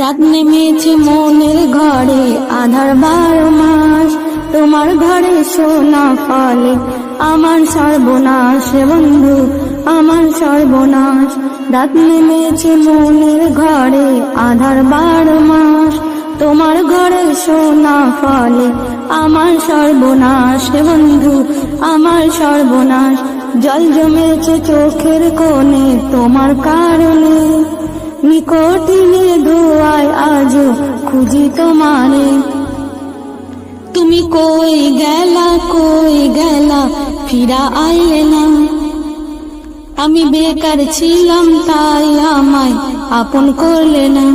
রাত নেমেছে মনের ঘরে আধার 12 মাস, তোমার ঘরে সোনা ফলে আমার সর্বনাশ রে বন্ধু আমার সর্বনাশ। রাত নেমেছে মনের ঘরে আধার 12 মাস, তোমার ঘরে সোনা ফলে আমার সর্বনাশ রে বন্ধু আমার সর্বনাশ। জল জমেছে চোখের কোণে তোমার কারণে, নিকটিনে ধোয়ায় আজও খুঁজি তোমারে। তুমি কই গেলা ফিরা আইলে না, আমি বেকার ছিলাম তাই আমায় আপন করলে না।